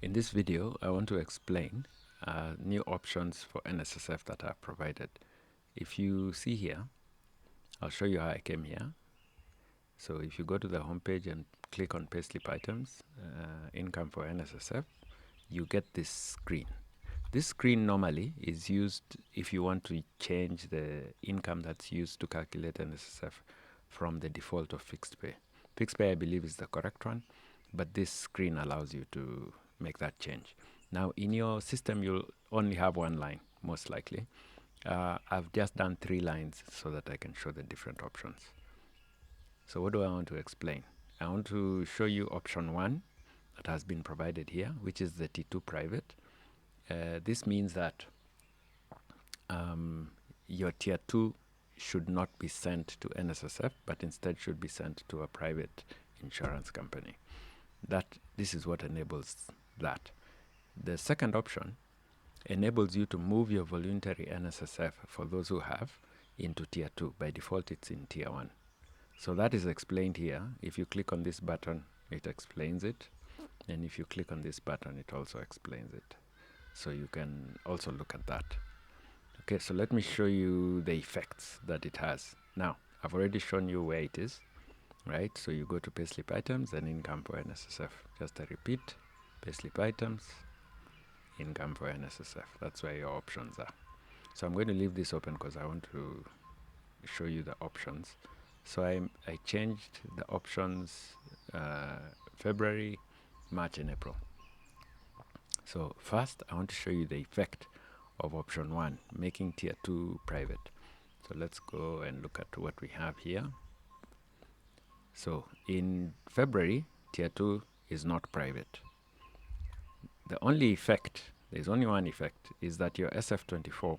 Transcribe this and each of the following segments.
In this video, I want to explain new options for NSSF that are provided. If you see here, I'll show you how I came here. So if you go to the home page and click on Payslip Items, Income for NSSF, you get this screen. This screen normally is used if you want to change the income that's used to calculate NSSF from the default of fixed pay. Fixed pay, I believe, is the correct one, but this screen allows you to make that change. Now, in your system, you'll only have one line, most likely. I've just done 3 lines so that I can show the different options. So what do I want to explain? I want to show you option 1 that has been provided here, which is the T2 private. This means that your tier 2 should not be sent to NSSF, but instead should be sent to a private insurance company. This is what enables that. The second option enables you to move your voluntary NSSF for those who have into tier 2. By default, it's in tier 1. So that is explained here. If you click on this button, it explains it. And if you click on this button, it also explains it. So you can also look at that. Okay, so let me show you the effects that it has. Now, I've already shown you where it is, right? So you go to Payslip Items and Income for NSSF. Just a repeat, Payslip Items, Income for NSSF. That's where your options are. So I'm going to leave this open because I want to show you the options. So I changed the options February, March, and April. So first, I want to show you the effect of option 1, making tier 2 private. So let's go and look at what we have here. So in February, tier 2 is not private. The only effect, there's only one effect, is that your SF24,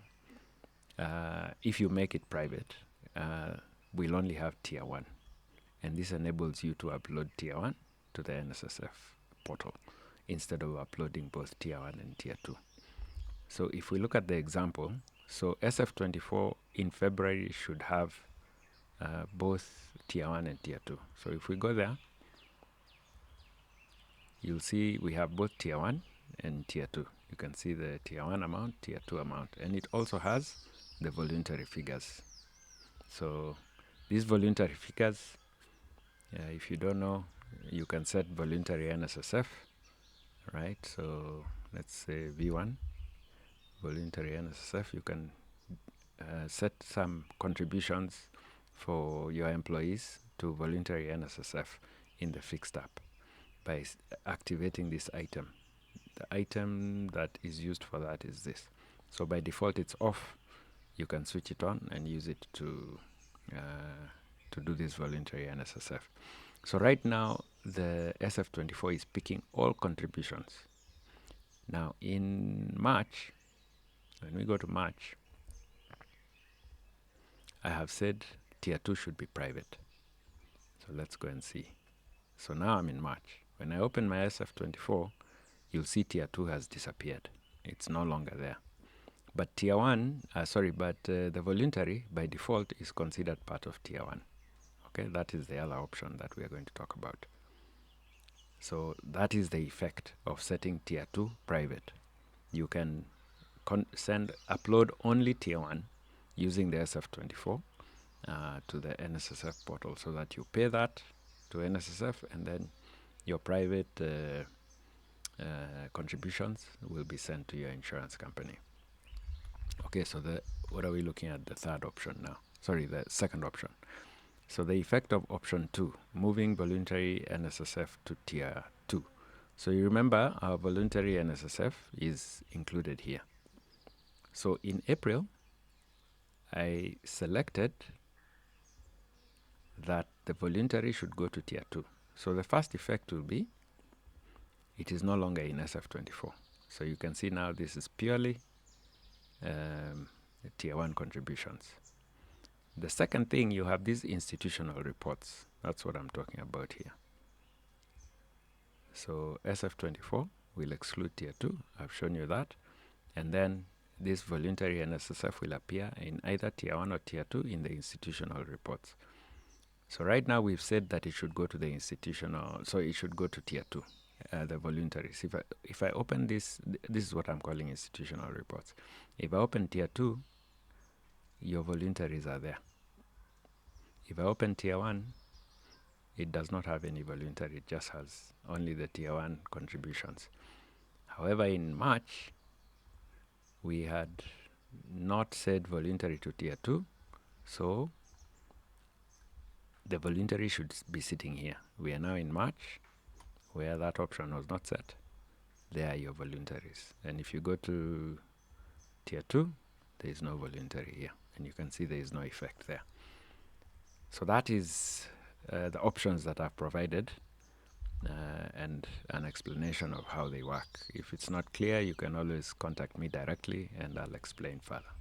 if you make it private, will only have tier 1. And this enables you to upload tier 1 to the NSSF portal instead of uploading both tier 1 and tier 2. So if we look at the example, so SF24 in February should have both tier 1 and tier 2. So if we go there, you'll see we have both tier 1 and tier 2. You can see the tier 1 amount, tier 2 amount, and it also has the voluntary figures. So these voluntary figures, if you don't know, you can set voluntary NSSF, right? So let's say V1, voluntary NSSF. You can set some contributions for your employees to voluntary NSSF in the fixed app by activating this item. The item that is used for that is this. So by default, it's off. You can switch it on and use it to do this voluntary NSSF. So right now, the SF24 is picking all contributions. Now in March, when we go to March, I have said tier 2 should be private. So let's go and see. So now I'm in March. When I open my SF24, you'll see tier 2 has disappeared. It's no longer there. But tier 1, the voluntary by default is considered part of tier 1. Okay, that is the other option that we are going to talk about. So that is the effect of setting tier 2 private. You can upload only tier 1 using the SF24 to the NSSF portal, so that you pay that to NSSF, and then your private contributions will be sent to your insurance company. Okay, so what are we looking at? The third option now. Sorry, the second option. So the effect of option 2, moving voluntary NSSF to tier 2. So you remember our voluntary NSSF is included here. So in April, I selected that the voluntary should go to tier 2. So the first effect will be it is no longer in SF24. So you can see now this is purely tier 1 contributions. The second thing, you have these institutional reports. That's what I'm talking about here. So SF24 will exclude tier 2. I've shown you that. And then this voluntary NSSF will appear in either tier 1 or tier 2 in the institutional reports. So right now we've said that it should go to the institutional, so it should go to tier 2. the voluntaries. If I open this, this is what I'm calling institutional reports. If I open tier 2, your voluntaries are there. If I open tier 1, it does not have any voluntary, it just has only the tier 1 contributions. However, in March, we had not said voluntary to tier 2, so the voluntary should be sitting here. We are now in March, where that option was not set. There are your voluntaries. And if you go to tier 2, there is no voluntary here. And you can see there is no effect there. So that is the options that I've provided and an explanation of how they work. If it's not clear, you can always contact me directly and I'll explain further.